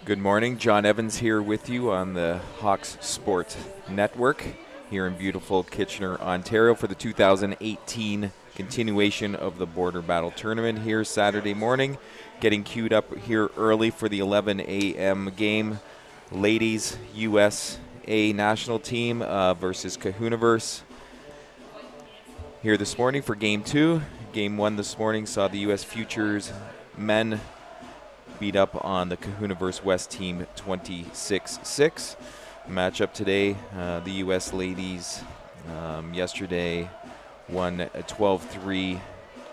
Good morning. John Evans here with you on the Hawks Sport Network here in beautiful Kitchener, Ontario for the 2018 continuation of the Border Battle Tournament here Saturday morning. Getting queued up here early for the 11 a.m. game. Ladies USA national team versus Kahunaverse here this morning for Game 2. Game 1 this morning saw the U.S. Futures men beat up on the Kahunaverse West team 26-6. Matchup today, the U.S. ladies yesterday won a 12-3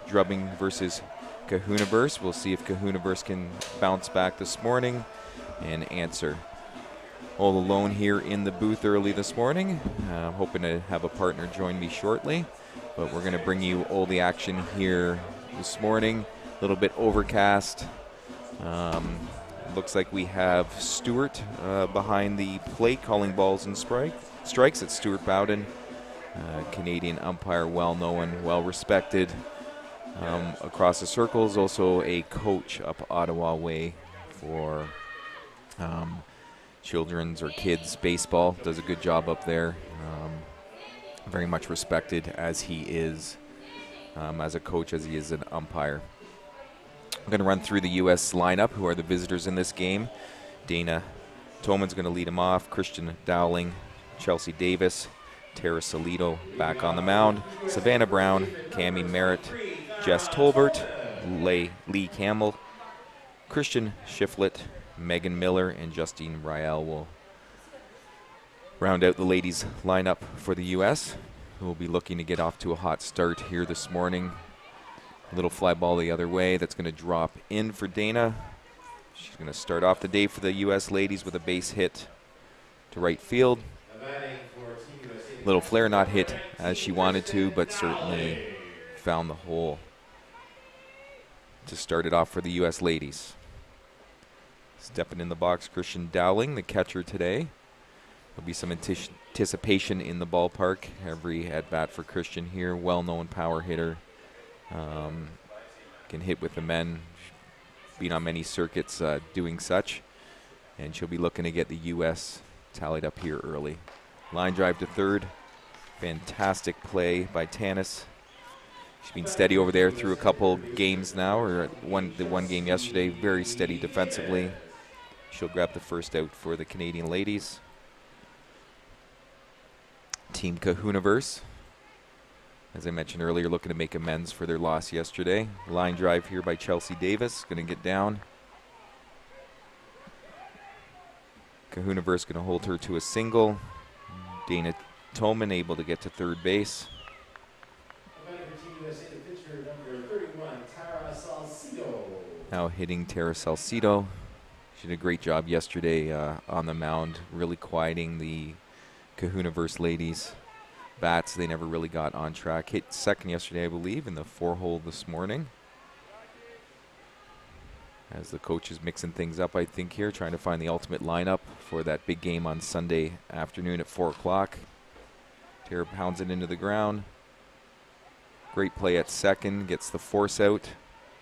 drubbing versus Kahunaverse. We'll see if Kahunaverse can bounce back this morning and answer. All alone here in the booth early this morning. Hoping to have a partner join me shortly, but we're going to bring you all the action here this morning. A little bit overcast. Looks like we have Stewart behind the plate calling balls and strikes. It's Stuart Bowden, Canadian umpire, well-known, well-respected across the circles. Also a coach up Ottawa way for children's or kids baseball. Does a good job up there. Very much respected as he is as a coach, as he is an umpire. I'm going to run through the U.S. lineup, who are the visitors in this game. Dana Toman's going to lead them off. Christian Dowling, Chelsea Davis, Tara Salido back on the mound. Savannah Brown, Cammie Merritt, Jess Tolbert, Lee Campbell, Christian Shiflett, Megan Miller, and Justine Riel will round out the ladies' lineup for the U.S., who will be looking to get off to a hot start here this morning. Little fly ball the other way that's going to drop in for Dana. She's going to start off the day for the U.S. ladies with a base hit to right field. Little flare, not hit as she wanted to, but certainly found the hole to start it off for the U.S. ladies. Stepping in the box, Christian Dowling, the catcher today. There'll be some anticipation in the ballpark. Every at-bat for Christian here. Well-known power hitter. Can hit with the men, been on many circuits doing such, and she'll be looking to get the U.S. tallied up here early. Line drive to third. Fantastic play by Tanis. She's been steady over there through a couple games now, or the one game yesterday, very steady defensively. She'll grab the first out for the Canadian ladies. Team Kahunaverse, as I mentioned earlier, looking to make amends for their loss yesterday. Line drive here by Chelsea Davis, going to get down. Kahunaverse going to hold her to a single. Dana Toman able to get to third base. Now hitting Tara Salcido. She did a great job yesterday on the mound, really quieting the Kahunaverse ladies. Bats, they never really got on track. Hit second yesterday, I believe, in the 4-hole this morning. As the coach is mixing things up, I think, here, trying to find the ultimate lineup for that big game on Sunday afternoon at 4 o'clock. Tara pounds it into the ground. Great play at second, gets the force out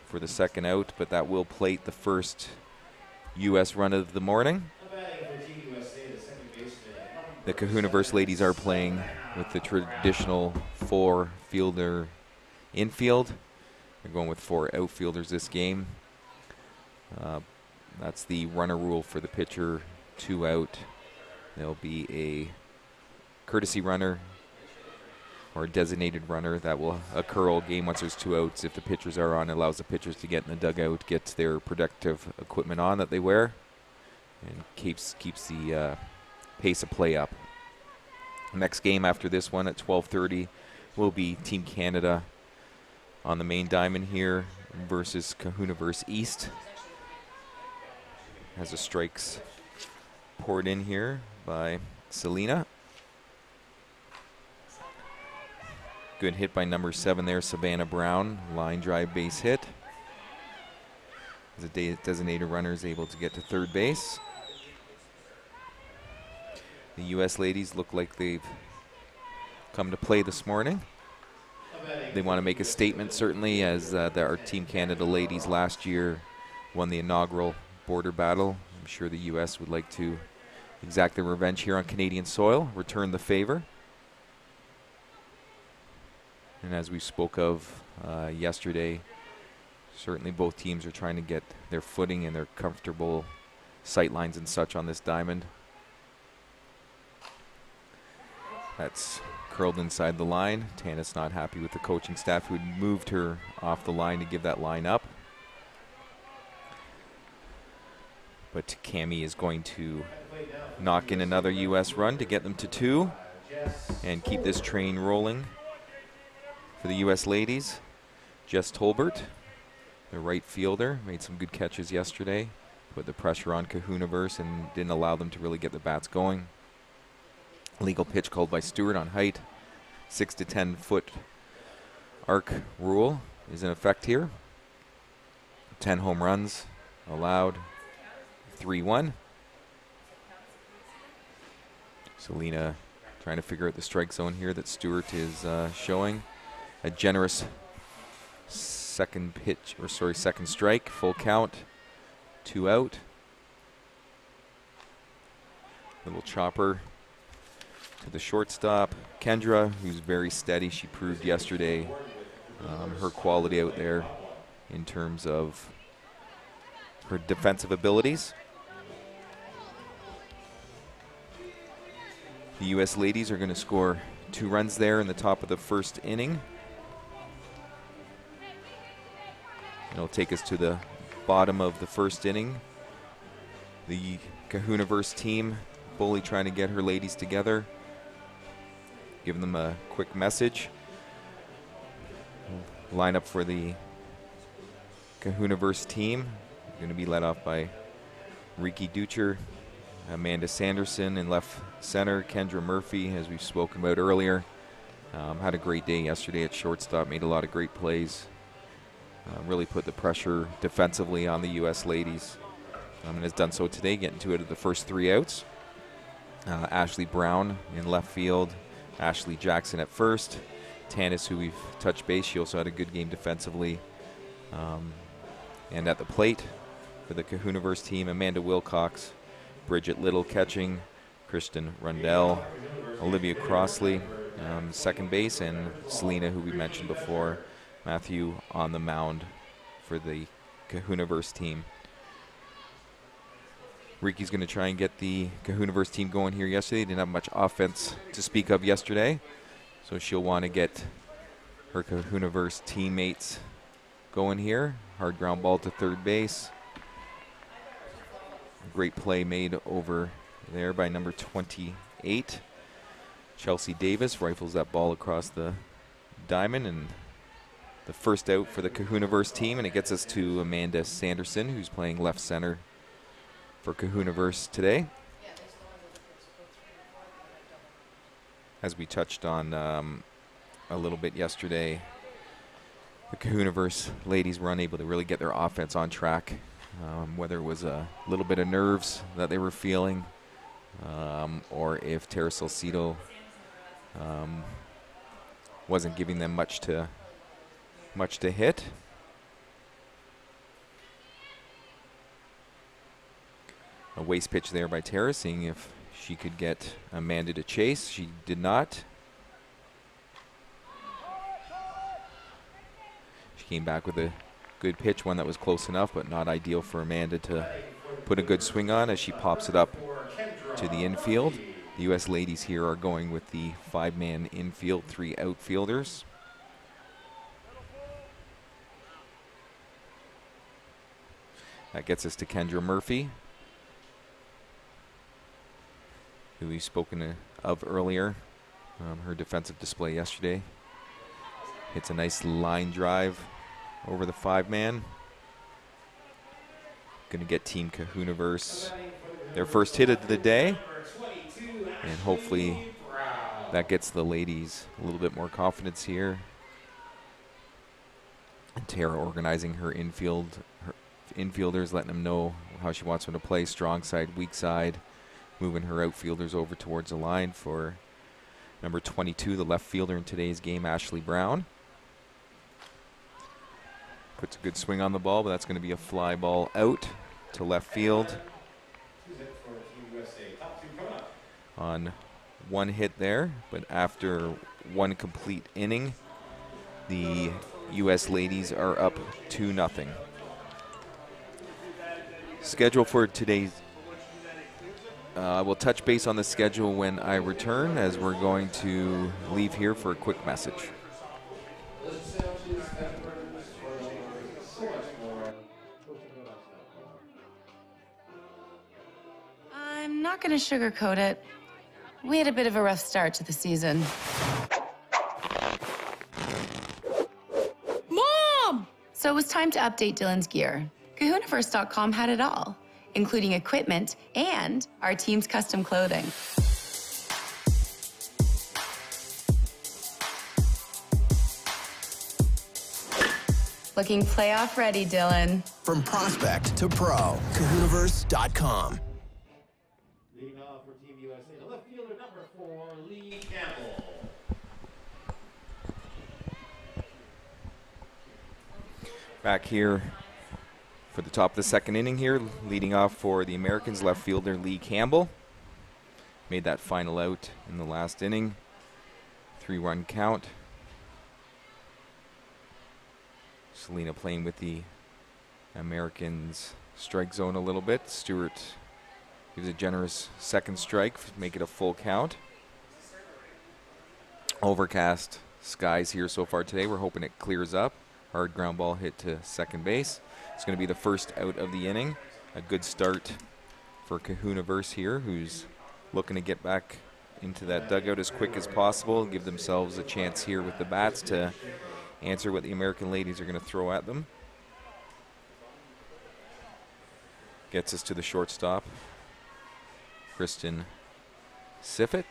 for the second out, but that will plate the first U.S. run of the morning. The Kahunaverse ladies are playing with the traditional 4-fielder infield. They're going with 4 outfielders this game. That's the runner rule for the pitcher, 2 out. There'll be a courtesy runner or a designated runner that will occur all game once there's 2 outs. If the pitchers are on, it allows the pitchers to get in the dugout, get their protective equipment on that they wear, and keeps the pace of play up. Next game after this one at 12:30 will be Team Canada on the main diamond here versus Kahunaverse East. Has the strikes poured in here by Selena. Good hit by number 7 there, Savannah Brown. Line drive base hit. As a designated runner is able to get to third base. The U.S. ladies look like they've come to play this morning. They want to make a statement, certainly, as our Team Canada ladies last year won the inaugural border battle. I'm sure the U.S. would like to exact their revenge here on Canadian soil, return the favor. And as we spoke of yesterday, certainly both teams are trying to get their footing and their comfortable sight lines and such on this diamond. That's curled inside the line. Tanis not happy with the coaching staff who had moved her off the line to give that line up. But Cammie is going to knock in another U.S. run to get them to 2 and keep this train rolling for the U.S. ladies. Jess Tolbert, the right fielder, made some good catches yesterday, put the pressure on Kahunaverse and didn't allow them to really get the bats going. Legal pitch called by Stewart on height. 6 to 10 foot arc rule is in effect here. 10 home runs allowed. 3-1. Selena trying to figure out the strike zone here that Stewart is showing. A generous second strike, full count, 2 out. Little chopper to the shortstop. Kendra, who's very steady. She proved yesterday her quality out there in terms of her defensive abilities. The U.S. ladies are going to score 2 runs there in the top of the first inning. It'll take us to the bottom of the first inning. The Kahunaverse team, Bully trying to get her ladies together, giving them a quick message. Lineup for the Kahunaverse team going to be led off by Riki Ducher, Amanda Sanderson in left center, Kendra Murphy, as we've spoken about earlier. Had a great day yesterday at shortstop, made a lot of great plays. Really put the pressure defensively on the U.S. ladies. And has done so today, getting 2 out of the first 3 outs. Ashley Brown in left field, Ashley Jackson at first. Tanis, who we've touched base, she also had a good game defensively. And at the plate for the Kahunaverse team, Amanda Wilcox, Bridget Little catching, Kristen Rundell, Olivia Crossley, second base, and Selena, who we mentioned before, Matthew on the mound for the Kahunaverse team. Riki's going to try and get the Kahunaverse team going here yesterday. Didn't have much offense to speak of yesterday, so she'll want to get her Kahunaverse teammates going here. Hard ground ball to third base. Great play made over there by number 28. Chelsea Davis rifles that ball across the diamond, and the first out for the Kahunaverse team, and it gets us to Amanda Sanderson, who's playing left center for Kahunaverse today. As we touched on a little bit yesterday, the Kahunaverse ladies were unable to really get their offense on track, whether it was a little bit of nerves that they were feeling, or if Tara Salcido wasn't giving them much to hit. A waste pitch there by Tara, seeing if she could get Amanda to chase. She did not. She came back with a good pitch, one that was close enough, but not ideal for Amanda to put a good swing on as she pops it up to the infield. The U.S. ladies here are going with the 5-man infield, 3 outfielders. That gets us to Kendra Murphy, who we've spoken of earlier. Her defensive display yesterday. Hits a nice line drive over the 5-man. Going to get Team Kahunaverse their first hit of the day. And hopefully that gets the ladies a little bit more confidence here. And Tara organizing her infielders, letting them know how she wants them to play. Strong side, weak side. Moving her outfielders over towards the line for number 22, the left fielder in today's game, Ashley Brown. Puts a good swing on the ball, but that's going to be a fly ball out to left field. on one hit there, but after one complete inning, the U.S. ladies are up 2-0. Schedule for today's, we'll touch base on the schedule when I return, as we're going to leave here for a quick message. I'm not going to sugarcoat it. We had a bit of a rough start to the season. Mom! So it was time to update Dylan's gear. Kahunaverse.com had it all, including equipment and our team's custom clothing. Looking playoff ready, Dylan. From prospect to pro, Kahunaverse.com. Leading off for Team USA, the left fielder number 4, Lee Campbell. Back here for the top of the second inning here, leading off for the Americans, left fielder Lee Campbell. Made that final out in the last inning. 3-run count. Selena playing with the Americans strike zone a little bit. Stewart gives a generous second strike, make it a full count. Overcast skies here so far today. We're hoping it clears up. Hard ground ball hit to second base. It's going to be the first out of the inning. A good start for Kahunaverse here, who's looking to get back into that dugout as quick as possible, give themselves a chance here with the bats to answer what the American ladies are going to throw at them. Gets us to the shortstop, Kristen Siflet,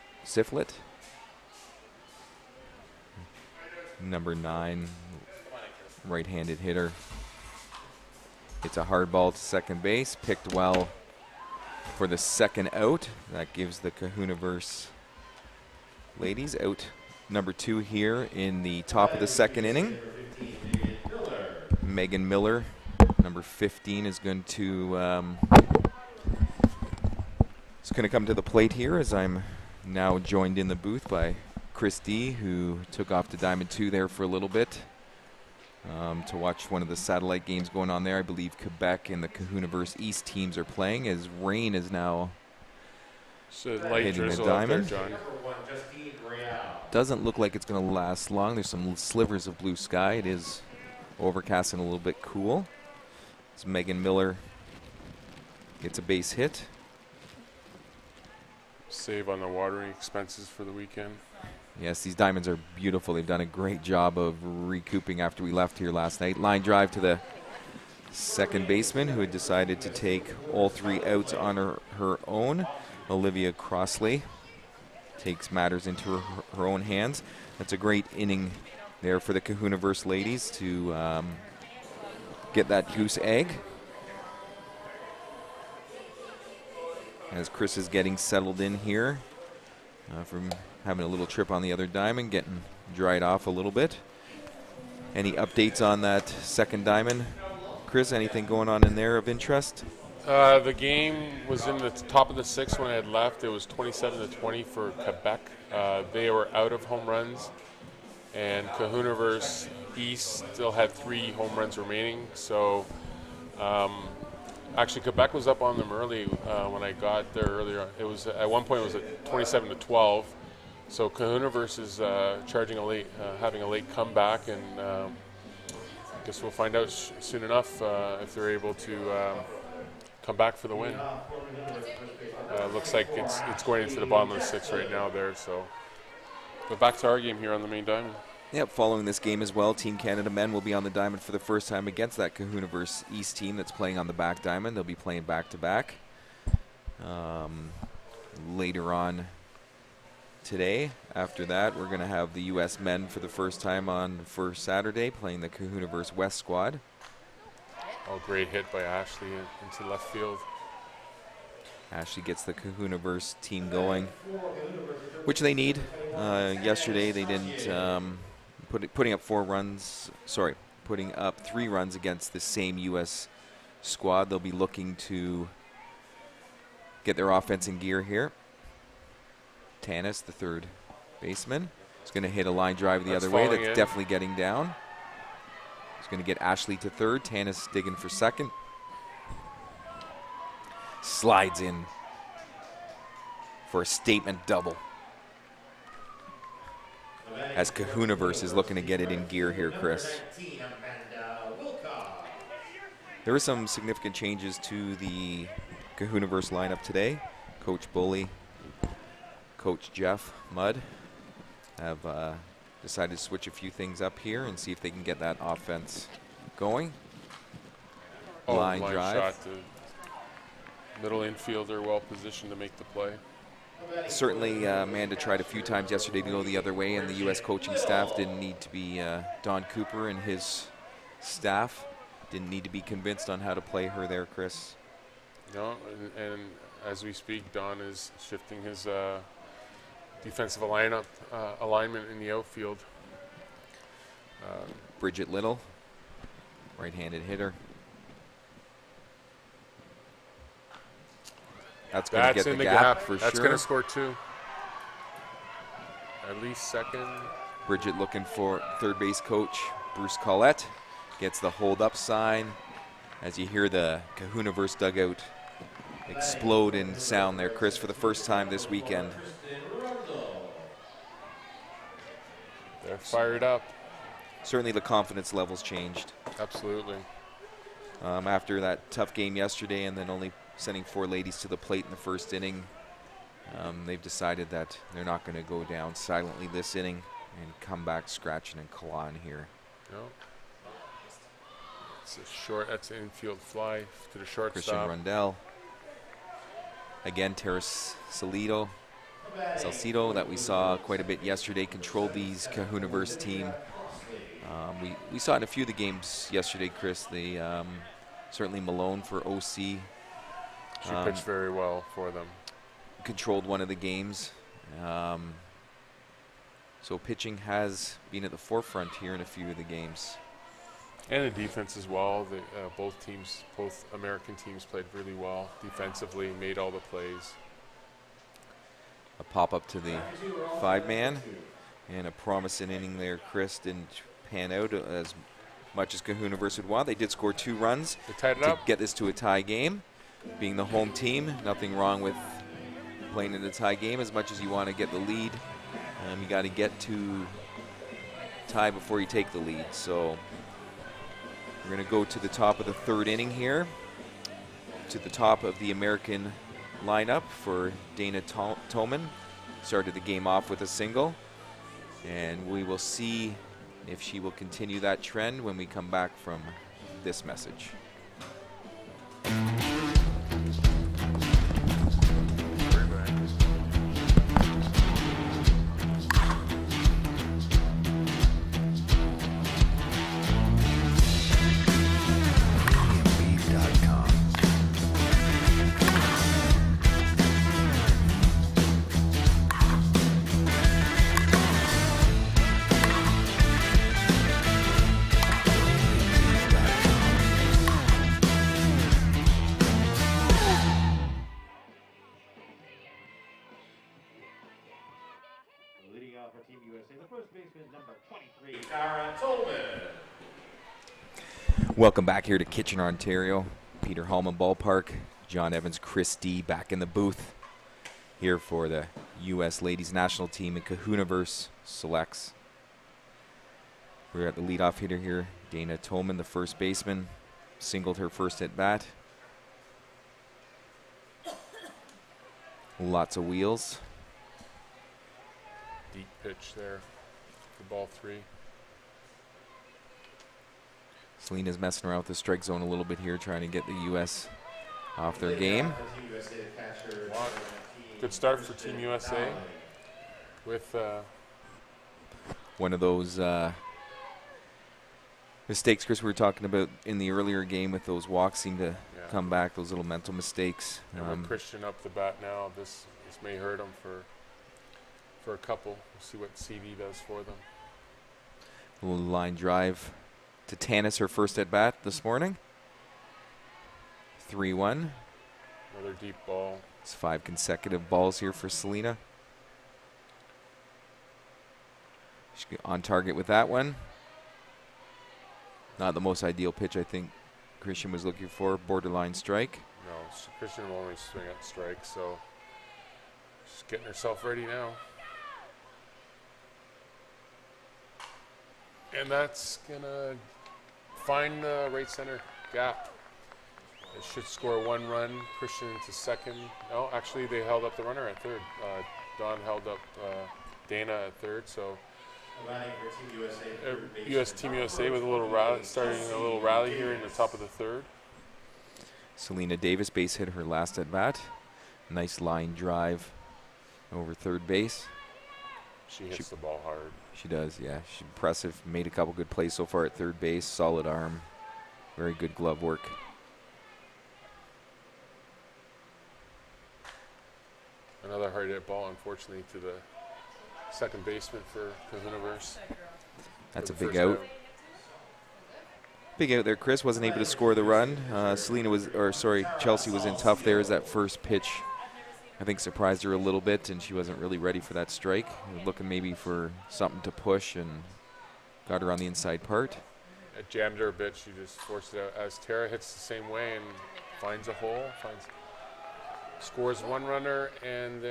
number 9, right-handed hitter. It's a hard ball to second base, picked well for the second out. That gives the Kahunaverse ladies out number 2 here in the top of the second inning. Megan Miller, number 15, is going to come to the plate here, as I'm now joined in the booth by Chris D, who took off to Diamond 2 there for a little bit to watch one of the satellite games going on there. I believe Quebec and the Kahunaverse East teams are playing, as rain is now hitting the diamond. Doesn't look like it's going to last long. There's some slivers of blue sky. It is overcast and a little bit cool. As Megan Miller gets a base hit. Save on the watering expenses for the weekend. Yes, these diamonds are beautiful. They've done a great job of recouping after we left here last night. Line drive to the second baseman, who had decided to take all 3 outs on her own. Olivia Crossley takes matters into her own hands. That's a great inning there for the Kahunaverse ladies to get that goose egg. As Chris is getting settled in here from having a little trip on the other diamond, getting dried off a little bit. Any updates on that second diamond? Chris, anything going on in there of interest? The game was in the top of the 6th when I had left. It was 27-20 for Quebec. They were out of home runs, and Kahunaverse East still had 3 home runs remaining. So actually Quebec was up on them early when I got there earlier. It was at one point it was at 27-12. So Kahunaverse is having a late comeback, and I guess we'll find out soon enough if they're able to come back for the win. Looks like it's going into the bottom of the 6th right now there. So, but back to our game here on the main diamond. Yep, following this game as well, Team Canada men will be on the diamond for the first time against that Kahunaverse East team that's playing on the back diamond. They'll be playing back-to-back later on today. After that, we're going to have the U.S. men for the first time for Saturday, playing the Kahunaverse West squad. Oh, great hit by Ashley into left field. Ashley gets the Kahunaverse team going, which they need. Yesterday they didn't putting up 3 runs against the same U.S. squad. They'll be looking to get their offense in gear here. Tanis, the third baseman. He's going to hit a line drive the other way. falling That's in. definitely getting down. He's going to get Ashley to third. Tanis digging for second. Slides in for a statement double. As Kahunaverse is looking to get it in gear here, Chris. There were some significant changes to the Kahunaverse lineup today. Coach Bully, Coach Jeff Mudd have decided to switch a few things up here and see if they can get that offense going. Line drive. Shot to middle infielder, well positioned to make the play. Certainly, Amanda tried a few times yesterday to go the other way, and the U.S. coaching staff didn't need to be, Don Cooper and his staff didn't need to be convinced on how to play her there, Chris. No, and as we speak, Don is shifting his defensive alignment in the outfield. Bridget Little, right-handed hitter. That's going to get in the gap for That's sure. going to score 2. At least second. Bridget looking for third base coach Bruce Collette. Gets the hold up sign as you hear the Kahunaverse dugout explode in sound there, Chris, for the first time this weekend. They're fired up. Certainly the confidence levels changed. Absolutely. After that tough game yesterday and then only sending 4 ladies to the plate in the first inning, they've decided that they're not going to go down silently this inning and come back scratching and clawing here. No. It's a short, that's an infield fly to the shortstop. Christian Rundell. Again, Terrace Salcido that we saw quite a bit yesterday controlled these Kahunaverse team. We saw it in a few of the games yesterday, Chris. Certainly Malone for OC. She pitched very well for them. Controlled one of the games. So pitching has been at the forefront here in a few of the games. And the defense as well. Both American teams played really well defensively, made all the plays. A pop-up to the 5-man. And a promising inning there, Chris. Didn't pan out as much as Kahunaverse would want. They did score 2 runs They tied it to up. get this to a tie game. Being the home team, nothing wrong with playing in a tie game as much as you want to get the lead. You got to get to tie before you take the lead. So we're going to go to the top of the 3rd inning here, to the top of the American lineup for Dana Toman. Started the game off with a single, and we will see if she will continue that trend when we come back from this message. Leading off for Team USA, the first baseman, number 23, Tara Tolman. Welcome back here to Kitchener, Ontario. Peter Hallman Ballpark. John Evans, Chris D back in the booth here for the U.S. Ladies National Team in Kahunaverse Selects. We're at the leadoff hitter here. Dana Tolman, the first baseman, singled her first at bat. Lots of wheels. Deep pitch there for ball 3. Selena's messing around with the strike zone a little bit here, trying to get the U.S. off their game. Good start for Team USA with One of those mistakes, Chris, we were talking about in the earlier game with those walks seem to come back, those little mental mistakes. and with Christian up the bat now. This may hurt him for a couple. We'll see what CD does for them. A little line drive to Tanis, her first at bat this morning. 3-1. Another deep ball. It's 5 consecutive balls here for Selena. She's on target with that one. Not the most ideal pitch, I think Christian was looking for. Borderline strike. No, Christian will only swing at strike, so she's getting herself ready now. And that's gonna find the right center gap. It should score 1 run. Christian into second. No, actually they held up the runner at third. Don held up Dana at third, so US Team USA with a little rally, starting a little rally here in the top of the third. Selena Davis base hit her last at bat. Nice line drive over third base. She hits the ball hard. She does, yeah. She's impressive. Made a couple good plays so far at third base. Solid arm. Very good glove work. Another hard hit ball, unfortunately, to the second baseman for Kahunaverse. That's a big out. Big out there. Chris wasn't able to score the run. Chelsea was in tough there as that first pitch, I think, surprised her a little bit, and she wasn't really ready for that strike. Looking maybe for something to push, and got her on the inside part. It jammed her a bit. She just forced it out. As Tara hits the same way and finds a hole, scores 1 runner, and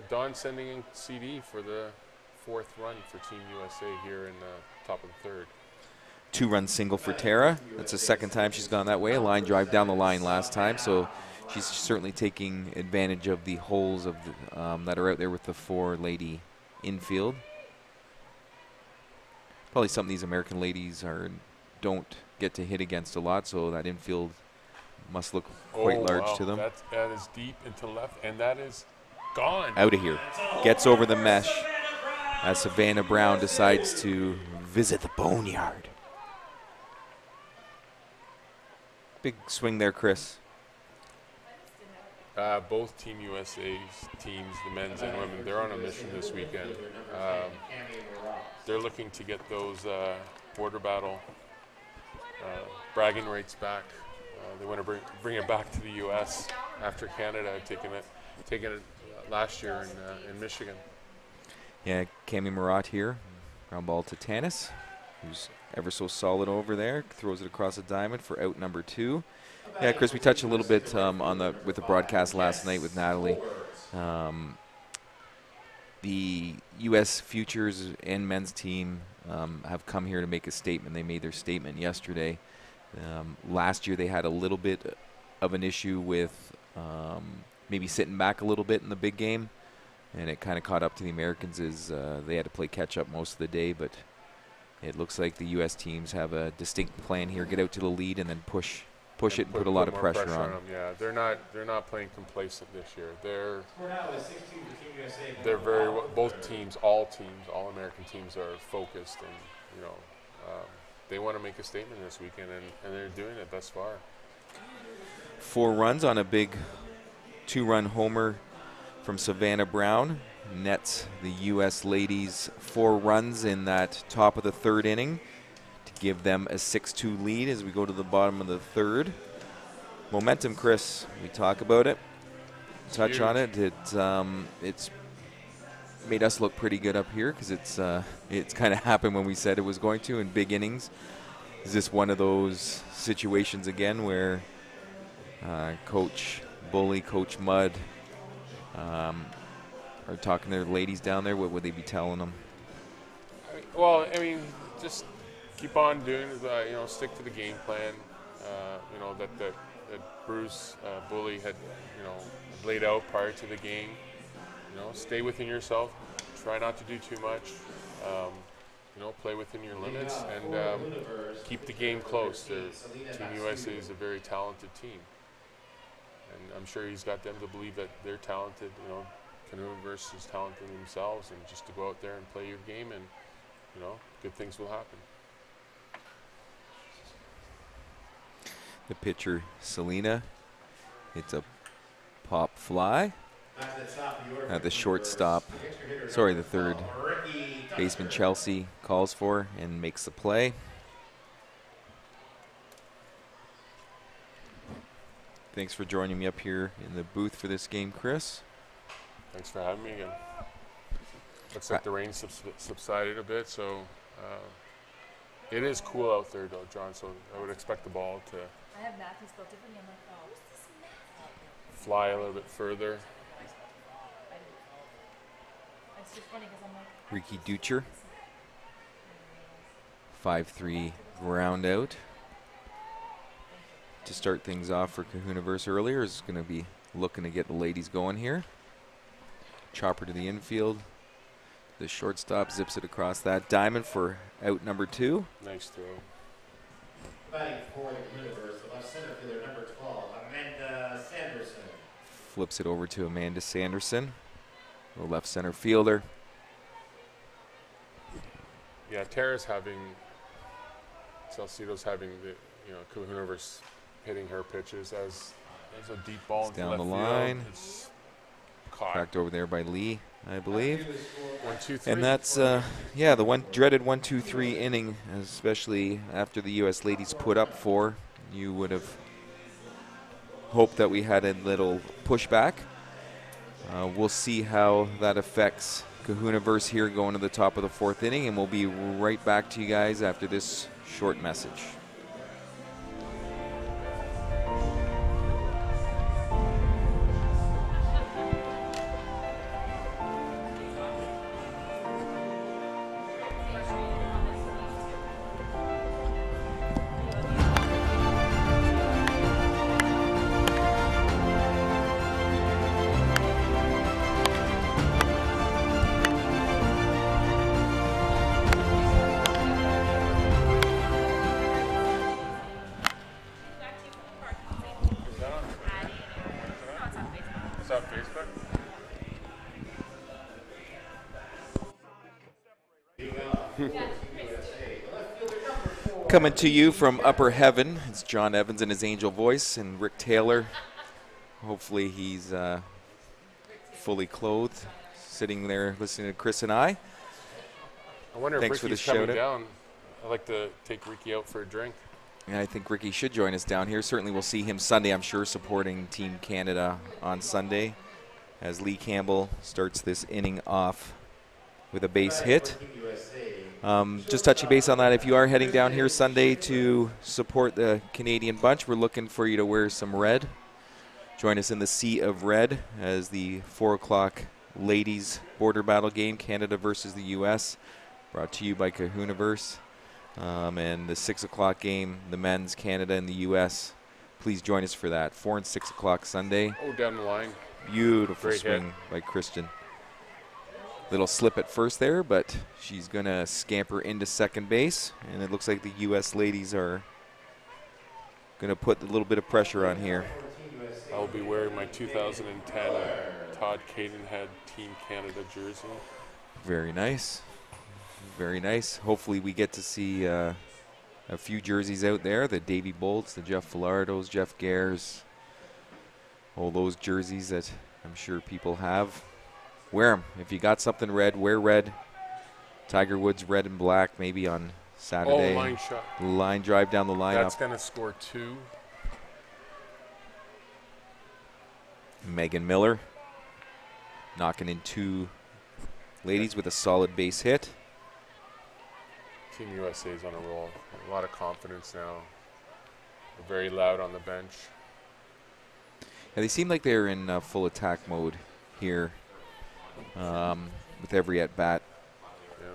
Don sending in CD for the 4th run for Team USA here in the top of the third. 2-run single for Tara. That's the second time she's gone that way. A line drive down the line last time, so she's certainly taking advantage of the holes of the, that are out there with the 4-lady infield. Probably something these American ladies don't get to hit against a lot, so that infield must look quite large to them. That is deep into left, and that is gone. Out of here. Gets over the mesh as Savannah Brown decides to visit the boneyard. Big swing there, Chris. Both Team USA's teams, the men's and women, they're on a mission this weekend. They're looking to get those border battle bragging rights back. They want to bring it back to the U.S. after Canada had taken it last year in Michigan. Yeah, Cami Marat here. Ground ball to Tanis, who's ever so solid over there. Throws it across the diamond for out number 2. Yeah, Chris, we touched a little bit with the broadcast last night with Natalie. The U.S. futures and men's team have come here to make a statement. They made their statement yesterday. Last year they had a little bit of an issue with maybe sitting back a little bit in the big game, and it kind of caught up to the Americans as they had to play catch-up most of the day, but it looks like the U.S. teams have a distinct plan here, get out to the lead and then push it and put a lot of pressure on them. Yeah, they're not playing complacent this year. They're very well, both teams, all American teams are focused, and they want to make a statement this weekend, and they're doing it thus far. 4 runs on a big 2-run homer from Savannah Brown. Nets the U.S. ladies 4 runs in that top of the 3rd inning to give them a 6-2 lead as we go to the bottom of the 3rd. Momentum, Chris, we talk about it, touch on it. It's made us look pretty good up here because it's kind of happened when we said it was going to in big innings. Is this one of those situations again where Coach Bully, Coach Mudd are talking to their ladies down there? What would they be telling them? Well, I mean, just keep on doing it. Stick to the game plan. That Bruce Bully had laid out prior to the game. Stay within yourself. Try not to do too much. Play within your limits and keep the game close. Team USA is a very talented team, and I'm sure he's got them to believe that they're talented. Kahunaverse is talented themselves, and just to go out there and play your game, and good things will happen. The pitcher, Selena, it's a pop fly. The shortstop, the third baseman, Chelsea, calls for and makes the play. Thanks for joining me up here in the booth for this game, Chris. Thanks for having me again. Looks like the rain subsided a bit, so it is cool out there, though, John. So I would expect the ball to I have Matthew spelled differently. I'm like, oh, fly a little bit further. it's just funny because I'm like, Ricky Ducher. 5-3 ground out. To start things off for Kahunaverse earlier is going to be looking to get the ladies going here. Chopper to the infield. The shortstop zips it across that diamond for out number 2. Nice throw. Batting for the Kahunaverse, the left center fielder, number 12, Amanda Sanderson. Flips it over to Amanda Sanderson, the left center fielder. Yeah, Tara's having, Salcedo's having the, Kahunaverse hitting her pitches as a deep ball into Down left the field. line. It's caught. Cracked over there by Lee, I believe. 1, 2, 3. And that's, the one dreaded 1-2-3 inning, especially after the U.S. ladies put up 4. You would have hoped that we had a little pushback. We'll see how that affects Kahunaverse here going to the top of the 4th inning, and we'll be right back to you guys after this short message. Is that Facebook? Coming to you from Upper Heaven, it's John Evans and his angel voice, and Rick Taylor. Hopefully he's fully clothed, sitting there listening to Chris and I. I wonder Thanks if for the Ricky's coming shout-out. down. I'd like to take Ricky out for a drink. Yeah, I think Ricky should join us down here. Certainly we'll see him Sunday, I'm sure, supporting Team Canada on Sunday as Lee Campbell starts this inning off with a base hit. Just touching base on that, if you are heading down here Sunday to support the Canadian bunch, we're looking for you to wear some red. Join us in the sea of red as the 4 o'clock ladies border battle game, Canada versus the U.S., brought to you by Kahunaverse. And the 6 o'clock game, the men's, Canada and the U.S. Please join us for that. 4 and 6 o'clock Sunday. Oh, down the line. Beautiful Great swing hit. by Kristen. Little slip at first there, but she's going to scamper into second base. And it looks like the U.S. ladies are going to put a little bit of pressure on here. I'll be wearing my 2010 Todd Cadenhead Team Canada jersey. Very nice. Very nice. Hopefully we get to see a few jerseys out there. The Davey Bolts, the Jeff Filardos, Jeff Gares. All those jerseys that I'm sure people have. Wear them. If you got something red, wear red. Tiger Woods red and black maybe on Saturday. Oh, line shot. Line drive down the line. That's going to score 2. Megan Miller knocking in 2 ladies with a solid base hit. Team USA is on a roll. A lot of confidence now. They're very loud on the bench. Yeah, they seem like they're in full attack mode here with every at-bat. Yeah.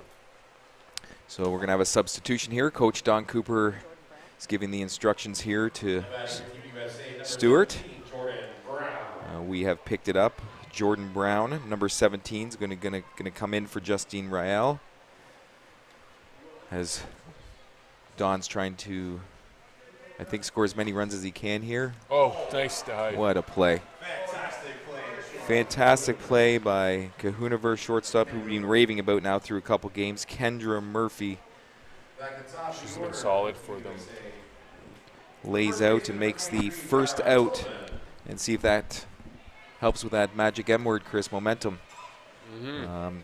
So we're going to have a substitution here. Coach Don Cooper is giving the instructions here to Stewart. We have picked it up. Jordan Brown, number 17, is going to come in for Justine Rael. As Don's trying to, I think, score as many runs as he can here. Oh, nice dive. What a play. Fantastic play by Kahunaverse shortstop, who we've been raving about now through a couple games, Kendra Murphy. She's been solid for them. Lays out and makes the first out. And see if that helps with that magic M word, Chris, momentum.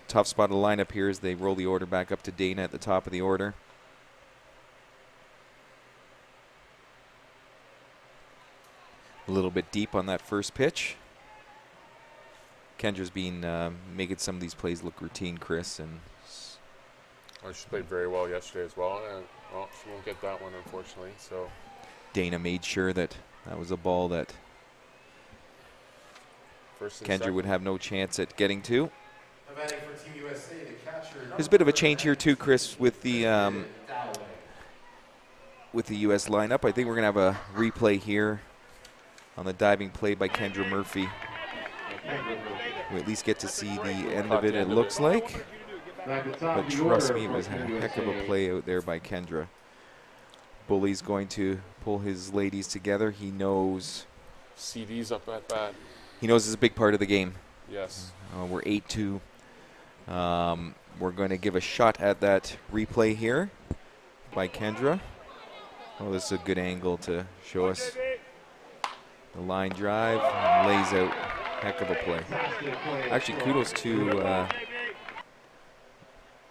Tough spot of the lineup here as they roll the order back up to Dana at the top of the order. A little bit deep on that first pitch. Kendra's been making some of these plays look routine, Chris, and Oh, she played very well yesterday as well. And, well, she won't get that one, unfortunately. So Dana made sure that that was a ball that first and Kendra second. would have no chance at getting to. Batting for Team USA, the catcher. There's a bit of a change here too, Chris, with the U.S. lineup. I think we're going to have a replay here on the diving play by Kendra Murphy. We at least get to see the end of it, it looks like. But trust me, it was a heck of a play out there by Kendra. Bully's going to pull his ladies together. He knows CD's up at bat. he knows it's a big part of the game. Yes. We're 8-2. We're going to give a shot at that replay here by Kendra. Oh, this is a good angle to show us the line drive. Lays out. Heck of a play. Actually, kudos to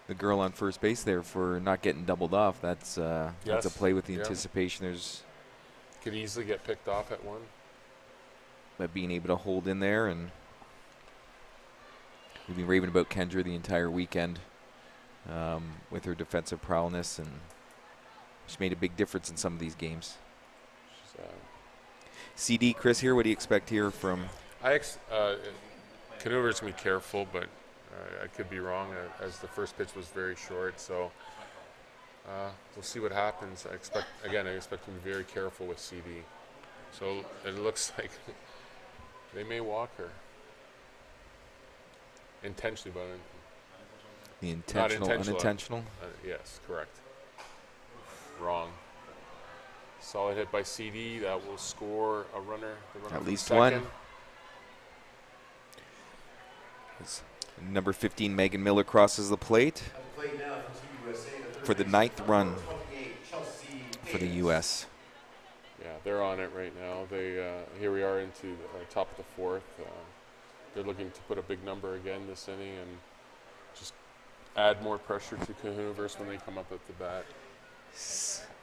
the girl on first base there for not getting doubled off. That's a play with the anticipation. There's could easily get picked off at one. But being able to hold in there, and we've been raving about Kendra the entire weekend with her defensive prowess, and she's made a big difference in some of these games. CD, Chris, here, what do you expect here from? Kahunaverse can be careful, but I could be wrong as the first pitch was very short. So we'll see what happens. I expect him to be very careful with CD. So it looks like they may walk her intentionally, but The intentional, unintentional? Yes, correct. Wrong. Solid hit by CD. That will score a runner. The runner At least second. one. It's number 15, Megan Miller, crosses the plate for the 9th run for the U.S. Yeah, they're on it right now. They here we are into the top of the 4th. They're looking to put a big number again this inning and just add more pressure to Kahunaverse when they come up at the bat.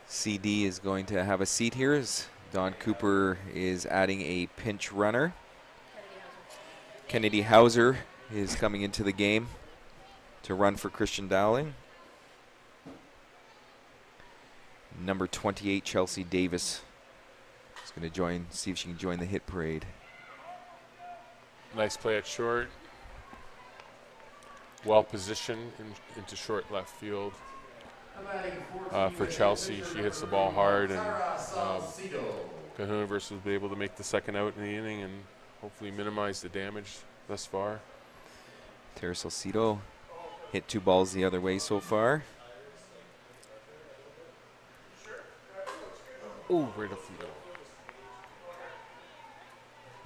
CD is going to have a seat here as Don Cooper is adding a pinch runner. Kennedy Hauser is coming into the game to run for Christian Dowling. Number 28, Chelsea Davis, is going to see if she can join the hit parade. Nice play at short. Well positioned into short left field. For Chelsea, she hits the ball hard, and Kahunaverse will be able to make the second out in the inning and hopefully minimize the damage thus far. Tara Salcido hit 2 balls the other way so far. Oh, right up the middle.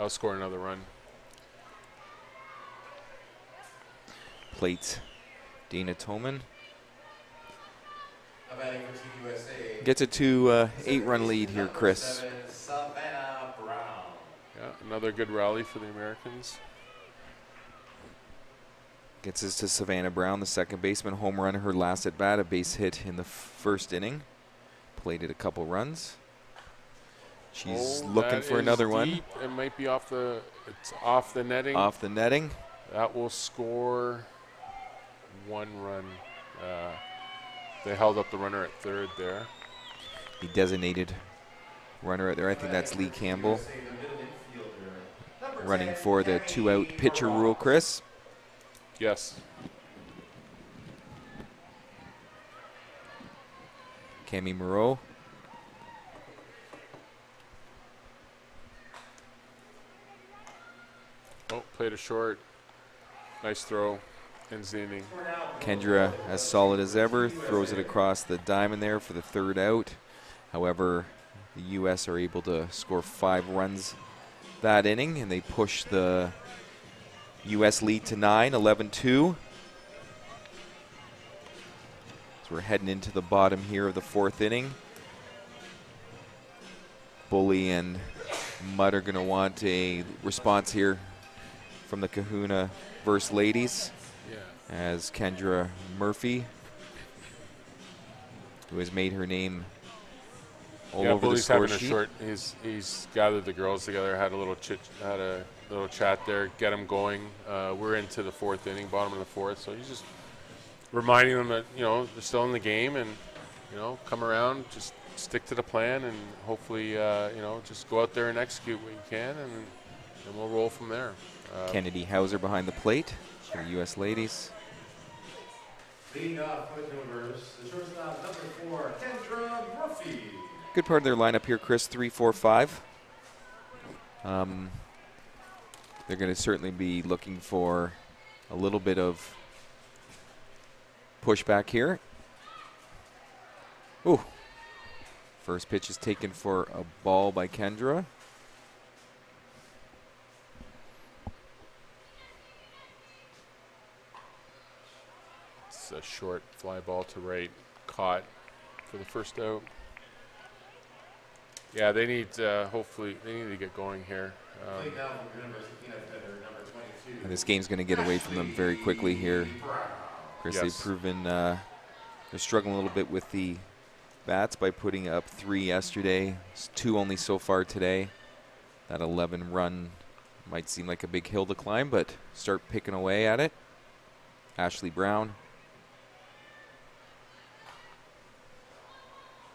I'll score another run. Plate, Dana Toman. Gets it to 8-run lead here, Chris. Yeah, another good rally for the Americans. Gets us to Savannah Brown, the second baseman, home run her last at bat, a base hit in the first inning. Plated a couple runs. She's looking for another one. It might be off the. It's off the netting. Off the netting. That will score 1 run. They held up the runner at third there. The designated runner out there, I think that's Lee Campbell. Running for the 2-out pitcher rule, Chris. Yes. Cami Moreau. Oh, played a short. Nice throw. Ends the inning. Kendra, as solid as ever, throws it across the diamond there for the 3rd out. However, the U.S. are able to score 5 runs that inning, and they push the U.S. lead to 9, 11-2. So we're heading into the bottom here of the 4th inning. Bully and Mudd are going to want a response here from the Kahunaverse ladies. As Kendra Murphy, who has made her name all over the score sheet. He's gathered the girls together, had a little chat there, get them going. We're into the 4th inning, bottom of the 4th, so he's just reminding them that, you know, they're still in the game, and, you know, come around, just stick to the plan, and hopefully, you know, just go out there and execute what you can, and we'll roll from there. Kennedy Hauser behind the plate for the U.S. ladies. Leading off with Kahunaverse, the shortstop, number 4, Kendra Murphy. Good part of their lineup here, Chris, 3, 4, 5. They're going to certainly be looking for a little bit of pushback here. Ooh. First pitch is taken for a ball by Kendra. It's a short fly ball to right, caught for the first out. Yeah, they need, hopefully, they need to get going here. And this game's going to get away from them very quickly here. Chris, Yes. they've proven they're struggling a little bit with the bats by putting up 3 yesterday. It's 2 only so far today. That 11 run might seem like a big hill to climb, but start picking away at it. Ashley Brown.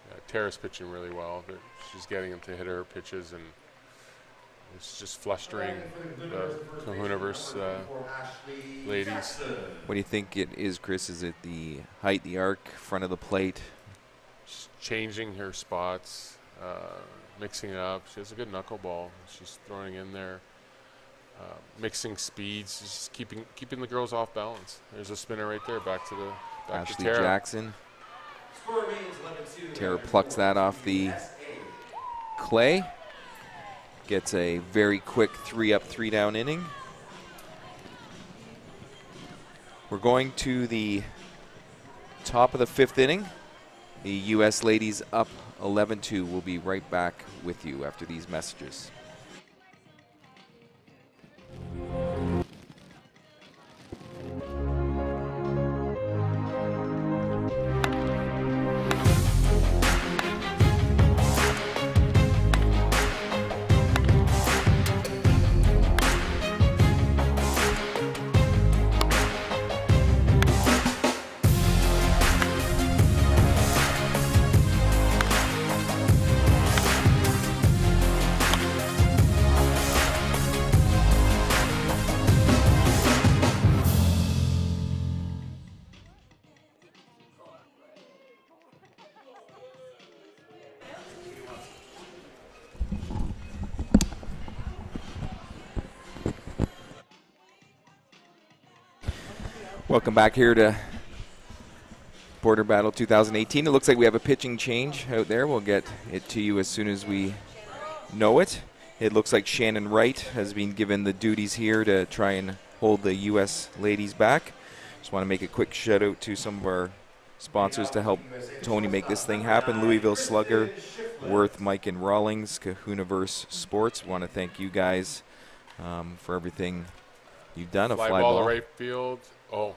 Yeah, Tara's pitching really well. She's getting him to hit her pitches, and it's just flustering the Kahunaverse ladies. What do you think it is, Chris? Is it the height, the arc, front of the plate? She's changing her spots, mixing it up. She has a good knuckleball. She's throwing in there, mixing speeds, just keeping the girls off balance. There's a spinner right there. Back to Ashley Tara. Jackson. Tara plucks that off the clay. Gets a very quick 3-up, 3-down inning. We're going to the top of the 5th inning. The U.S. ladies up 11-2. We'll be right back with you after these messages. Welcome back here to Border Battle 2018. It looks like we have a pitching change out there. We'll get it to you as soon as we know it. It looks like Shannon Wright has been given the duties here to try and hold the U.S. ladies back. Just want to make a quick shout out to some of our sponsors to help Tony make this thing happen. Louisville Slugger, Worth, Mike and Rawlings, Kahunaverse Sports. Want to thank you guys for everything you've done. A Fly fly ball ball. to right field. Oh,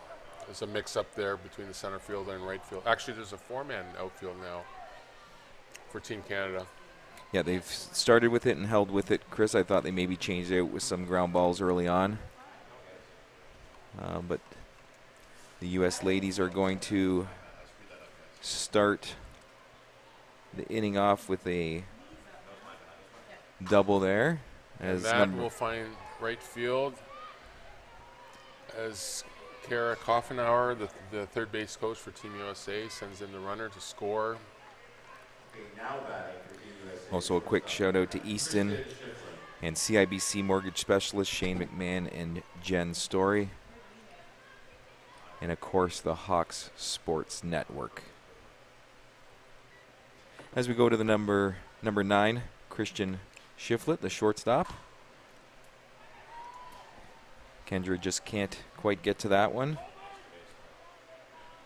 there's a mix-up there between the center field and right field. Actually, there's a 4-man outfield now for Team Canada. Yeah, they've started with it and held with it. Chris, I thought they maybe changed it out with some ground balls early on. But the U.S. ladies are going to start the inning off with a double there. And that will find right field as Kara Kahunaverse, the third base coach for Team USA, sends in the runner to score. Also a quick shout out to Easton and CIBC mortgage specialist Shane McMahon and Jen Story. And of course the Hawks Sports Network. As we go to the number 9, Christian Shiflett, the shortstop. Kendra just can't quite get to that one.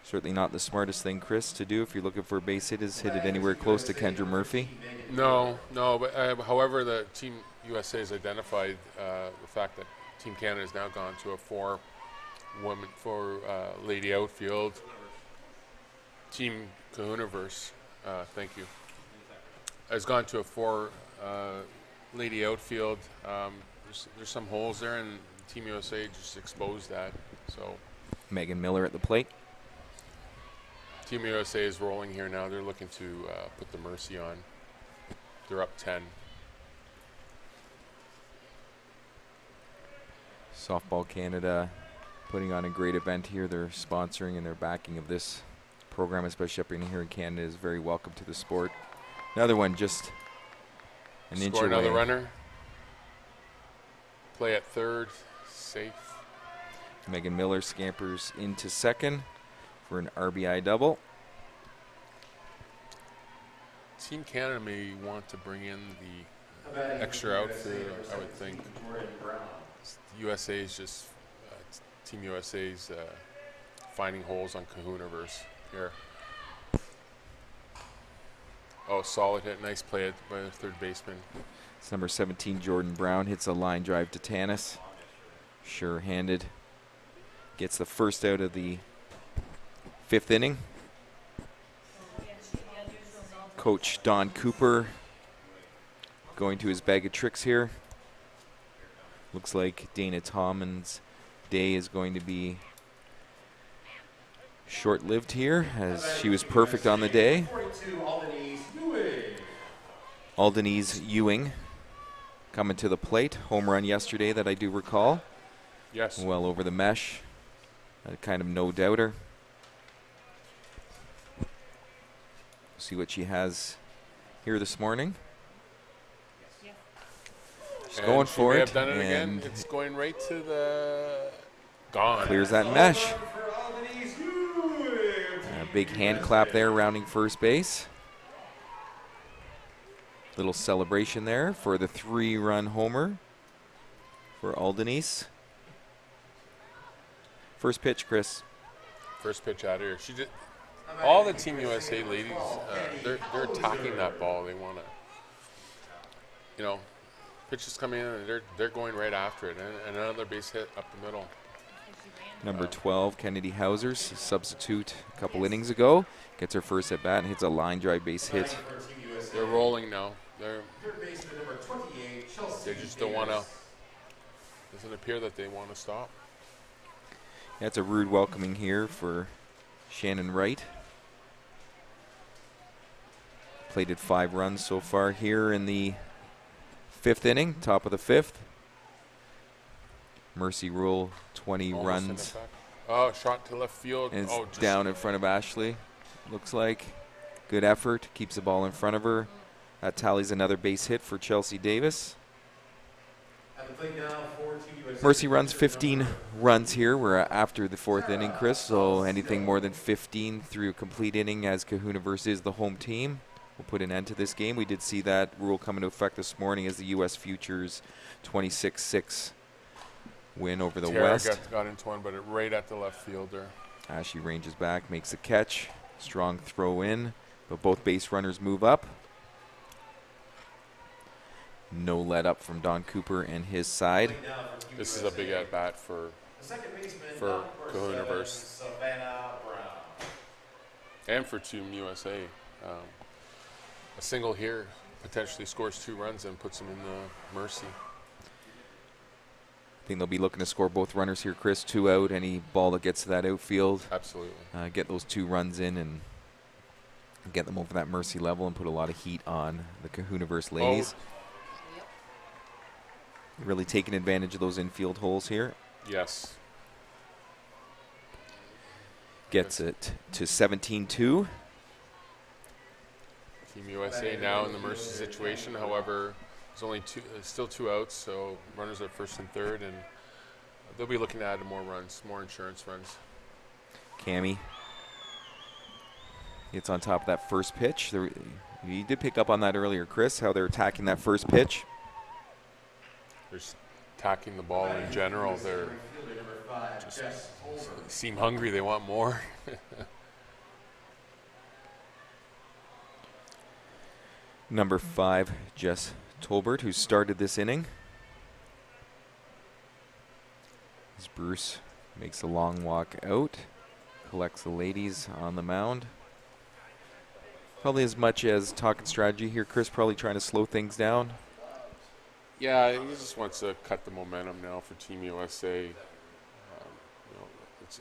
Certainly not the smartest thing, Chris, to do if you're looking for a base hit is hit it anywhere close to Kendra Murphy. No, but however, the Team USA has identified the fact that Team Canada has now gone to a 4-woman, 4 lady outfield. Team Kahunaverse, thank you, has gone to a 4 lady outfield. there's some holes there, and Team USA just exposed that. So Megan Miller at the plate. Team USA is rolling here now. They're looking to put the Mercy on. They're up 10. Softball Canada putting on a great event here. Their sponsoring and their backing of this program, especially up in here in Canada, is very welcome to the sport. Another one just an inch Score away. another runner. Play at third. Safe. Megan Miller scampers into second for an RBI double. Team Canada may want to bring in the extra outfield, I would think. USA is just Team USA's finding holes on Kahunaverse here. Oh, solid hit, nice play by the third baseman. It's number 17, Jordan Brown, hits a line drive to Tanis. Sure-handed. Gets the first out of the 5th inning. Coach Don Cooper going to his bag of tricks here. Looks like Dana Tomlin's day is going to be short-lived here, as she was perfect on the day. Aldenese Ewing coming to the plate. Home run yesterday that I do recall. Yes. Well over the mesh. A kind of no-doubter. See what she has here this morning. She's going for we it. Have done it again. And it's going right to the gone. clears that mesh. A big hand clap there, rounding first base. Little celebration there for the 3-run homer for Aldenese. First pitch, Chris. First pitch out of here. She did. All the Team USA ladies, they're attacking that ball. They want to, you know, pitches come in and they're going right after it, and another base hit up the middle. Number 12, Kennedy Hausers, substitute a couple innings ago, gets her first at bat and hits a line drive base hit. They're rolling now. They just don't want to. Doesn't appear that they want to stop. That's a rude welcoming here for Shannon Wright. Plated 5 runs so far here in the 5th inning, top of the 5th. Mercy rule, 20 Almost runs. Oh, shot to left field. And it's just down in front of Ashley, looks like. Good effort, keeps the ball in front of her. That tallies another base hit for Chelsea Davis. Mercy runs 15 runs here. We're after the 4th inning, Chris, so anything more than 15 through a complete inning, as Kahunaverse is the home team, will put an end to this game. We did see that rule come into effect this morning as the U.S. Futures 26-6 win over the West. Got into one, but right at the left fielder. Ashley ranges back, makes a catch. Strong throw in, but both base runners move up. No let up from Don Cooper and his side. This is a big at bat for Kahunaverse and for Team USA. A single here potentially scores 2 runs and puts them in the Mercy. I think they'll be looking to score both runners here, Chris. 2 out. Any ball that gets to that outfield. Absolutely. Get those 2 runs in and get them over that Mercy level and put a lot of heat on the Kahunaverse ladies. Really taking advantage of those infield holes here. Yes. Gets it to 17-2. Team USA now in the Mercy situation. However, there's only still 2 outs, so runners are first and third, and they'll be looking to add more runs, more insurance runs. Cammie gets on top of that first pitch. You did pick up on that earlier, Chris, how they're attacking that first pitch. They're attacking the ball in general. They're just seem hungry. They want more. Number 5, Jess Tolbert, who started this inning. As Bruce makes a long walk out, collects the ladies on the mound. Probably as much as talking strategy here, Chris, probably trying to slow things down. Yeah, he just wants to cut the momentum now for Team USA. It's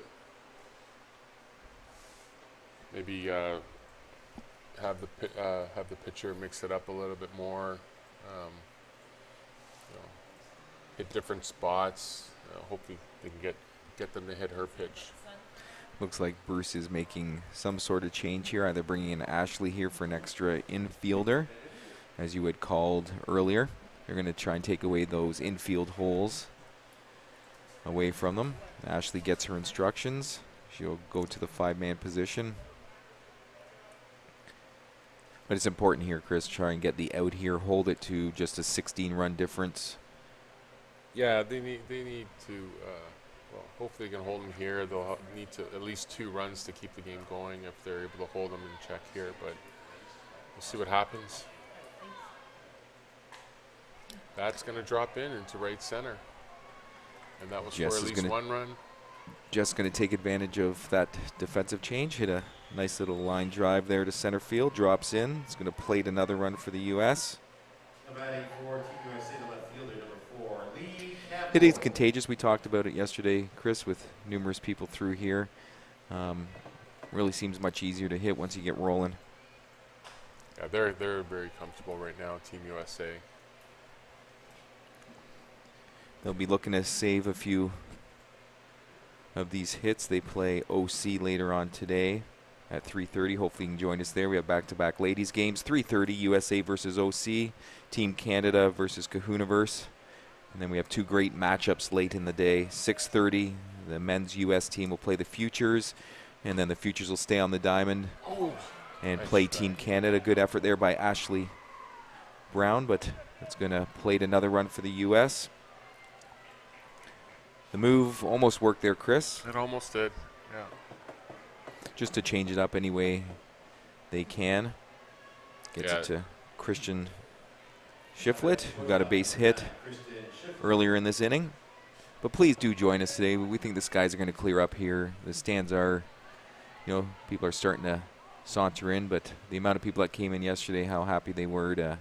maybe have the pitcher mix it up a little bit more. Hit different spots. Hopefully they can get them to hit her pitch. Looks like Bruce is making some sort of change here, either bringing in Ashley here for an extra infielder, as you had called earlier. They're going to try and take away those infield holes away from them. Ashley gets her instructions. She'll go to the 5-man position. But it's important here, Chris, try and get the out here, hold it to just a 16-run difference. Yeah, they need to. Well, hopefully they can hold them here. They'll need to at least 2 runs to keep the game going if they're able to hold them in check here. But we'll see what happens. That's going to drop into right center, and that will score at least 1 run. Just going to take advantage of that defensive change. Hit a nice little line drive there to center field. Drops in. It's going to plate another run for the U.S. Batting for Team USA, the left fielder, number 4, Lee Campbell. Hitting's contagious. We talked about it yesterday, Chris, with numerous people through here. Really seems much easier to hit once you get rolling. Yeah, they're very comfortable right now, Team USA. They'll be looking to save a few of these hits. They play OC later on today at 3:30. Hopefully you can join us there. We have back-to-back ladies games. 3:30 USA versus OC. Team Canada versus Kahunaverse. And then we have 2 great matchups late in the day. 6:30, the men's US team will play the Futures. And then the Futures will stay on the diamond and play Team Canada. Good effort there by Ashley Brown, but it's going to plate another run for the US. The move almost worked there, Chris. It almost did, yeah. Just to change it up any way they can. Gets it to Christian Shiflett, who got a base hit earlier in this inning. But please do join us today. We think the skies are going to clear up here. The stands are, people are starting to saunter in, but the amount of people that came in yesterday, how happy they were to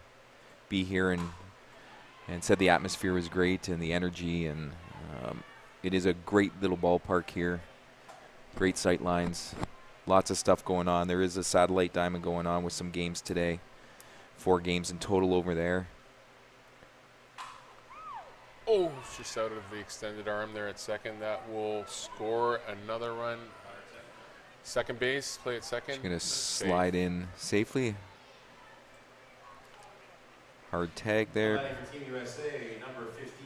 be here and said the atmosphere was great and the energy, and it is a great little ballpark here. Great sight lines. Lots of stuff going on. There is a satellite diamond going on with some games today. 4 games in total over there. Oh, just out of the extended arm there at second. That will score another run. Second base, play at second. She's going to slide in safely. Hard tag there. Batting for Team USA, number 15.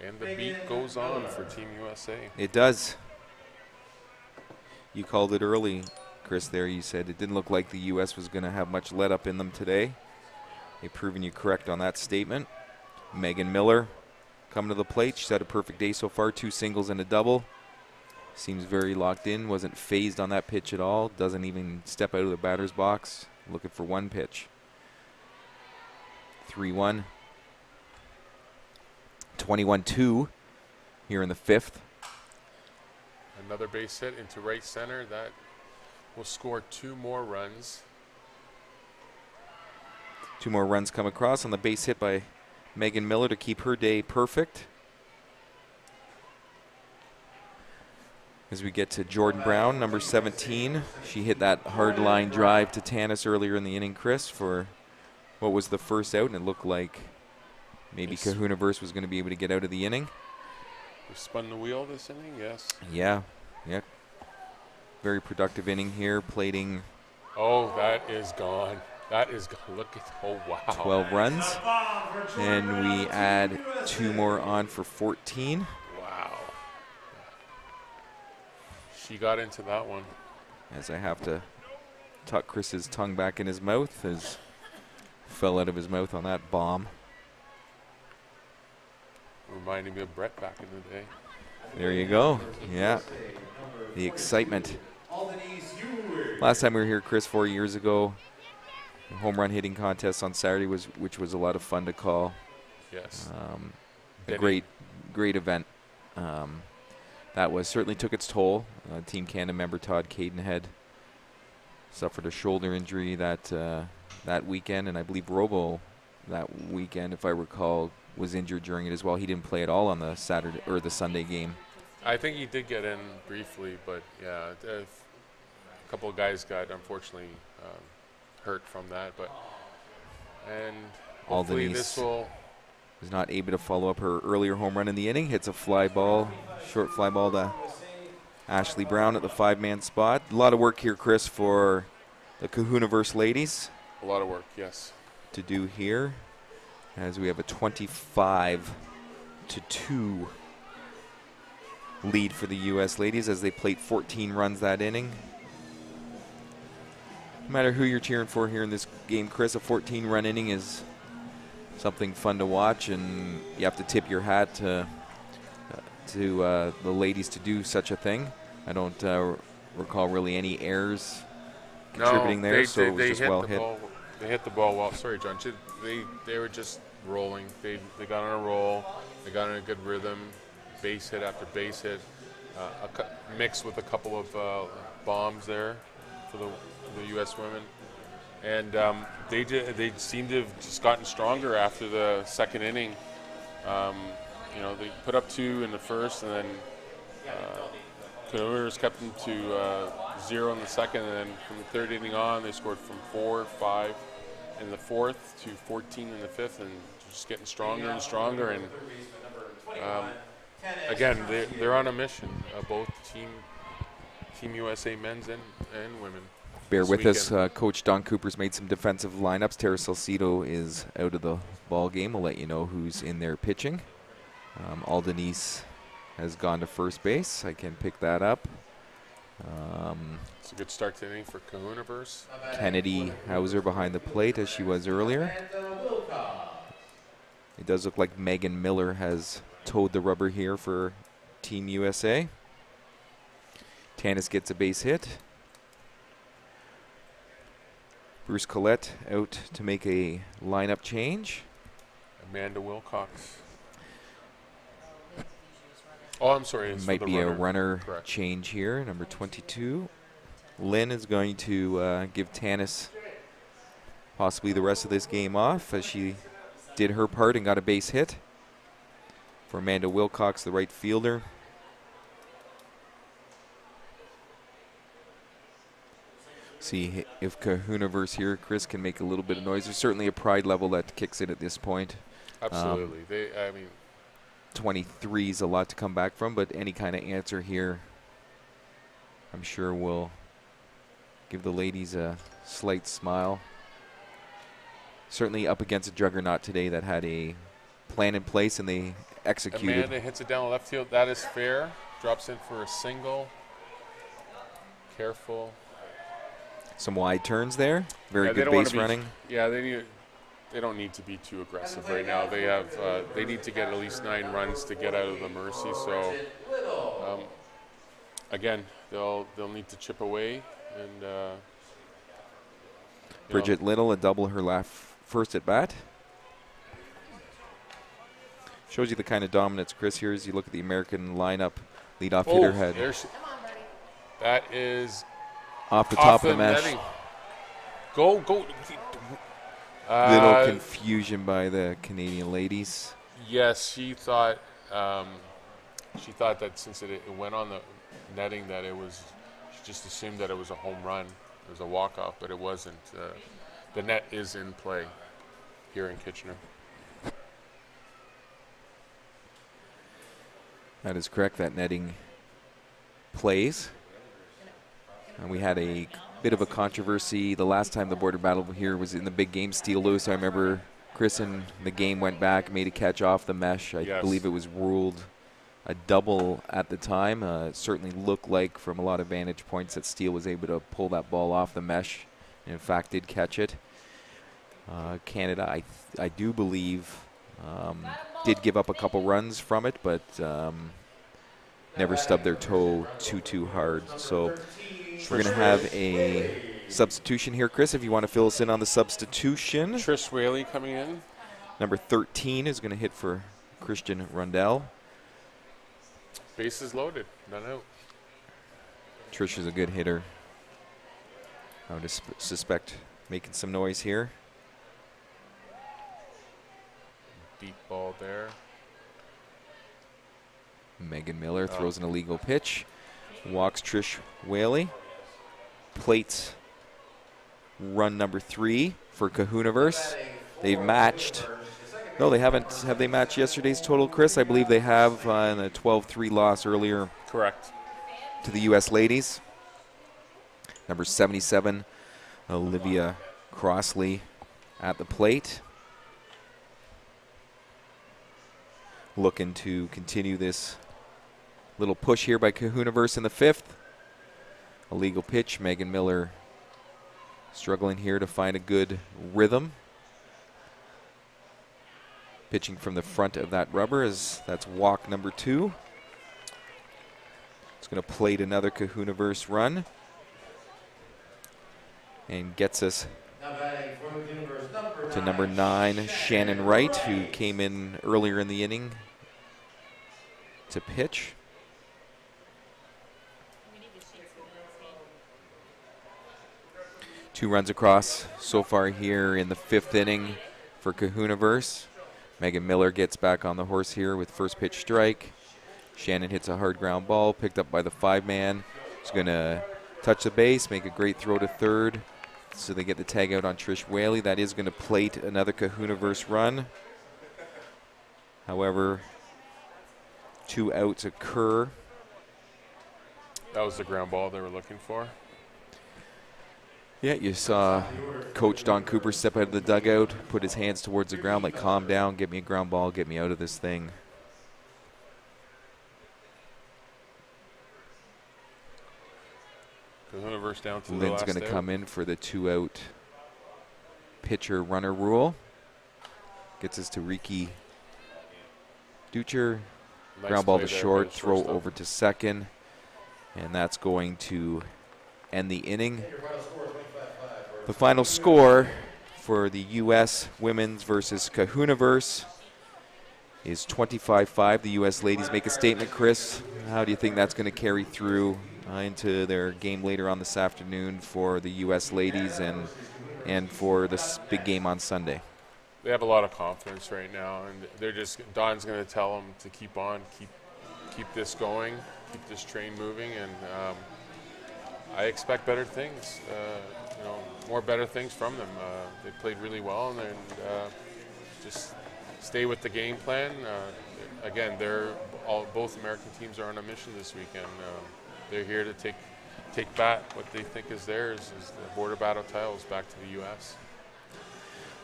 And the beat goes on for Team USA. It does. You called it early, Chris, there. You said it didn't look like the U.S. was going to have much let up in them today. They've proven you correct on that statement. Megan Miller coming to the plate. She's had a perfect day so far. 2 singles and a double. Seems very locked in. Wasn't phased on that pitch at all. Doesn't even step out of the batter's box. Looking for 1 pitch. 3-1. 21-2 here in the 5th. Another base hit into right center. That will score 2 more runs. 2 more runs come across on the base hit by Megan Miller to keep her day perfect. As we get to Jordan Brown, number 17. She hit that hard line drive to Tanis earlier in the inning, Chris, for what was the first out, and it looked like maybe Kahunaverse was going to be able to get out of the inning. We spun the wheel this inning, yes. Yeah. Very productive inning here, plating. Oh, that is gone. That is gone. Look at, oh, wow. 12 runs. And we add 2 more on for 14. Wow. She got into that one. As I have to tuck Chris's tongue back in his mouth, as fell out of his mouth on that bomb. Reminding me of Brett back in the day. There you go. Yeah. The excitement. Last time we were here, Chris, 4 years ago, the home run hitting contest on Saturday, which was a lot of fun to call. Yes. A great event. That certainly took its toll. Team Canada member Todd Cadenhead suffered a shoulder injury that weekend, and I believe Robo that weekend, if I recall, was injured during it as well. He didn't play at all on the Saturday or the Sunday game. I think he did get in briefly, but yeah, a couple of guys got unfortunately hurt from that. But and hopefully this will. Was not able to follow up her earlier home run in the inning. Hits a fly ball, short fly ball to Ashley Brown at the 5-man spot. A lot of work here, Chris, for the Kahunaverse ladies. A lot of work, yes. To do here, as we have a 25-2 lead for the U.S. ladies as they plate 14 runs that inning. No matter who you're cheering for here in this game, Chris, a 14-run inning is something fun to watch, and you have to tip your hat to the ladies to do such a thing. I don't recall really any errors contributing there, so it was just well hit. They hit the ball well. Sorry, John. They were just rolling. They got on a roll. They got in a good rhythm. Base hit after base hit, mixed with a couple of bombs there for the U.S. women. And they seem to have just gotten stronger after the second inning. They put up 2 in the first, and then Kahunaverse kept them to 0 in the second, and then from the third inning on, they scored from 4, 5 in the fourth to 14 in the fifth, and just getting stronger and stronger. And again, they're on a mission, both Team USA men's and women. Bear with us. Coach Don Cooper's made some defensive lineups. Tara Salcido is out of the ball game. We'll let you know who's in there pitching. Aldenise has gone to first base. I can pick that up. It's a good start to inning for Kahunaverse. Kennedy Hauser behind the plate as she was earlier. It does look like Megan Miller has towed the rubber here for Team USA. Tanis gets a base hit. Bruce Collette out to make a lineup change. Amanda Wilcox. Oh, I'm sorry. Might be a runner change here. Number 22. Lynn is going to give Tanis possibly the rest of this game off as she did her part and got a base hit. For Amanda Wilcox, the right fielder. See if Kahunaverse here, Chris, can make a little bit of noise. There's certainly a pride level that kicks it at this point. Absolutely. 23 is a lot to come back from, but any kind of answer here, I'm sure will give the ladies a slight smile. Certainly up against a juggernaut today that had a plan in place and they executed. Amanda hits it down the left field. That is fair. Drops in for a single. Careful. Some wide turns there. Very good base running. Yeah, they don't need to be too aggressive right now. They need to get at least 9 runs to get out of the Mercy. So again, they'll need to chip away and. Bridget Little, a double her first at bat. Shows you the kind of dominance, Chris, here as you look at the American lineup. Leadoff hitter had. That is off the top of the mesh. Netting. Go. Little confusion by the Canadian ladies. Yes, she thought that since it went on the netting that it was, she just assumed that it was a home run. It was a walk-off, but it wasn't. The net is in play here in Kitchener. That is correct. That netting plays. And we had a bit of a controversy the last time the border battle here was in the big game. Steel Lewis, I remember Chris in the game went back, made a catch off the mesh. I believe it was ruled a double at the time. It certainly looked like from a lot of vantage points that Steele was able to pull that ball off the mesh and in fact did catch it. Canada, I do believe, did give up a couple runs from it, but never stubbed their toe too hard. So we're going to have a substitution here. Chris, if you want to fill us in on the substitution. Trish Whaley coming in. Number 13 is going to hit for Christian Rundell. Bases loaded, none out. Trish is a good hitter. I would suspect making some noise here. deep ball there. Megan Miller throws an illegal pitch. Walks Trish Whaley. Plates run number 3 for Kahunaverse. They've matched. No, they haven't. Have they matched yesterday's total, Chris? I believe they have in a 12-3 loss earlier. Correct. To the U.S. ladies. Number 77, Olivia Crossley at the plate. Looking to continue this little push here by Kahunaverse in the 5th. Illegal pitch. Megan Miller struggling here to find a good rhythm. Pitching from the front of that rubber as that's walk number 2. It's going to plate another Kahunaverse run. And gets us to number 9, Shannon Wright, who came in earlier in the inning to pitch. Two runs across so far here in the 5th inning for Kahunaverse. Megan Miller gets back on the horse here with first pitch strike. Shannon hits a hard ground ball, picked up by the 5-man. He's going to touch the base, make a great throw to third. So they get the tag out on Trish Whaley. That is going to plate another Kahunaverse run. However, 2 outs occur. That was the ground ball they were looking for. Yeah, you saw Coach Don Cooper step out of the dugout, put his hands towards the ground, like, calm down, get me a ground ball, get me out of this thing. Kahunaverse down to the Lynn's last going to out. come in for the 2-out pitcher runner rule. Gets us to Riki Ducher. Nice Ground ball play to there by short, the throw shortstop. over to second. And that's going to end the inning. The final score for the U.S. women's versus Kahunaverse is 25-5. The U.S. ladies make a statement. Chris, how do you think that's going to carry through into their game later on this afternoon for the U.S. ladies and for this big game on Sunday? They have a lot of confidence right now, and they're just, Don's going to tell them to keep on, keep this going, keep this train moving, and I expect better things, more better things from them. They played really well, and just stay with the game plan. Again, both American teams are on a mission this weekend. They're here to take back what they think is theirs, is the border battle titles back to the U.S.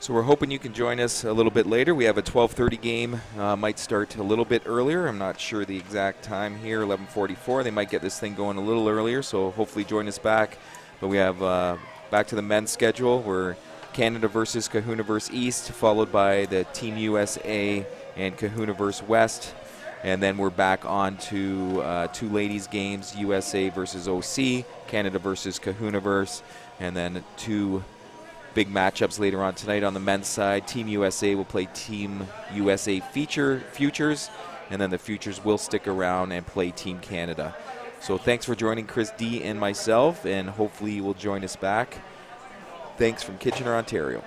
So we're hoping you can join us a little bit later. We have a 12:30 game, might start a little bit earlier. I'm not sure the exact time here, 11:44. They might get this thing going a little earlier, so hopefully join us back. But we have back to the men's schedule. We're Canada versus Kahunaverse East, followed by the Team USA and Kahunaverse West. And then we're back on to 2 ladies games, USA versus OC, Canada versus Kahunaverse, and then 2 big matchups later on tonight on the men's side. Team USA will play Team USA Futures, and then the Futures will stick around and play Team Canada. So thanks for joining Chris D and myself, and hopefully you will join us back. Thanks from Kitchener, Ontario.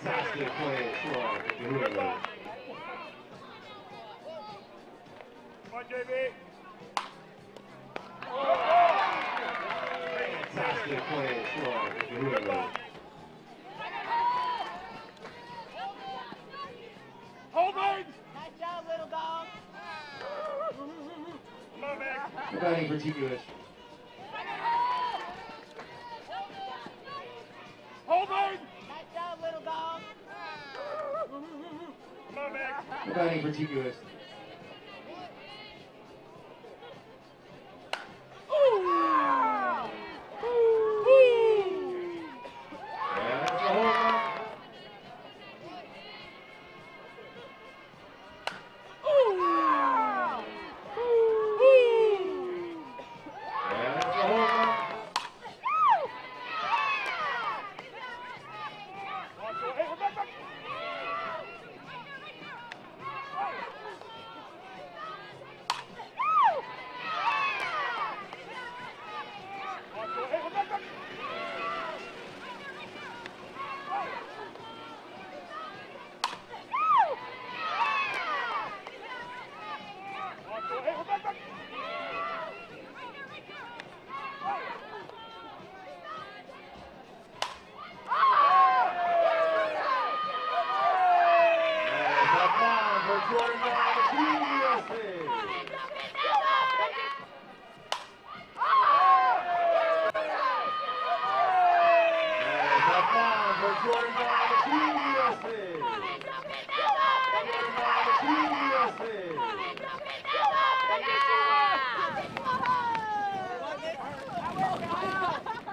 Fantastic play for Kahunaverse. Fantastic play for Kahunaverse. Nice job, little guy. Batting for Team USA. Batting for Team USA.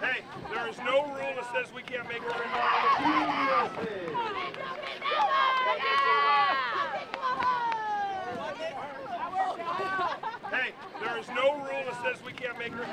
Hey, there is no rule that says we can't make her. Hey, there is no rule that says we can't make her.